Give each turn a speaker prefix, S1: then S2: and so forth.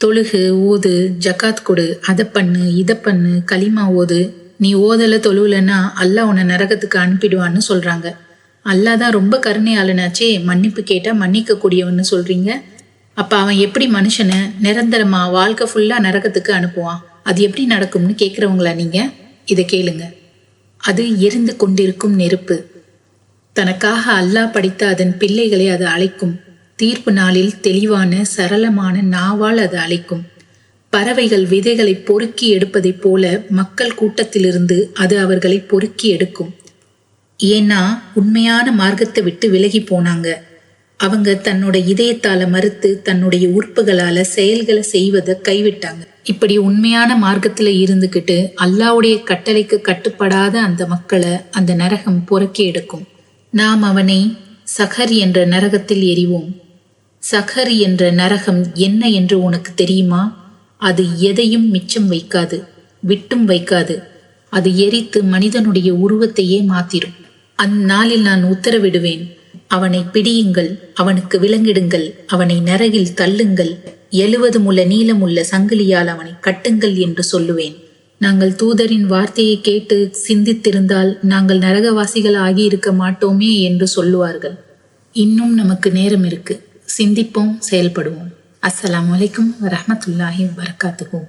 S1: தொழுகு, ஓது, ஜக்காத் கொடு, அதை பண்ணு, இதை பண்ணு, களிமா ஓது, நீ ஓதலை தொழுலன்னா அல்லாஹ் உன்னை நரகத்துக்கு அனுப்பிடுவான்னு சொல்றாங்க. அல்லாஹ் தான் ரொம்ப கருணையாளனாச்சே, மன்னிப்பு கேட்டா மன்னிக்க கூடியவன்னு சொல்றீங்க. அப்ப அவன் எப்படி மனுஷனை நிரந்தரமா வாழ்க்கை ஃபுல்லா நரகத்துக்கு அனுப்புவான்? அது எப்படி நடக்கும்னு கேக்குறவங்களா நீங்க? இதை கேளுங்க. அது எரிந்து கொண்டிருக்கும் நெருப்பு. தனக்காக அல்லாஹ் படைத்த அதன் பிள்ளைகளை அது அழைக்கும். தீர்ப்பு நாளில் தெளிவான சரளமான நாவால் அது அழைக்கும். பறவைகள் விதைகளை பொறுக்கி எடுப்பதைப் போல மக்கள் கூட்டத்திலிருந்து அது அவர்களை பொறுக்கி எடுக்கும். ஏன்னா உண்மையான மார்க்கத்தை விட்டு விலகி போனாங்க. அவங்க தன்னோட இதயத்தால மறுத்து தன்னுடைய உறுப்புகளால செயல்களை செய்வதை கைவிட்டாங்க. இப்படி உண்மையான மார்க்கத்துல இருந்துகிட்டு அல்லாஹ்வுடைய கட்டளைக்கு கட்டுப்படாத அந்த மக்களை அந்த நரகம் பொறுக்கி எடுக்கும். நாம் அவனை சகர் என்ற நரகத்தில் எறிவோம். சகர் என்ற நரகம் என்ன என்று உனக்கு தெரியுமா? அது எதையும் மிச்சம் வைக்காது, விட்டும் வைக்காது. அது எரித்து மனிதனுடைய உருவத்தையே மாத்திரும். அந்நாளில் நான் உத்தரவிடுவேன், அவனை பிடியுங்கள், அவனுக்கு விலங்கிடுங்கள், அவனை நரகில் தள்ளுங்கள், 70 முழ நீளமுள்ள சங்கிலியால் அவனை கட்டுங்கள் என்று சொல்லுவேன். நாங்கள் தூதரின் வார்த்தையை கேட்டு சிந்தித்திருந்தால் நாங்கள் நரகவாசிகள் ஆகியிருக்க மாட்டோமே என்று சொல்லுவார்கள். இன்னும் நமக்கு நேரம் இருக்கு. சிந்திப்போம், செயல்படுவோம். அஸ்ஸலாமு அலைக்கும் வரஹ்மத்துல்லாஹி வபரகாத்துஹு.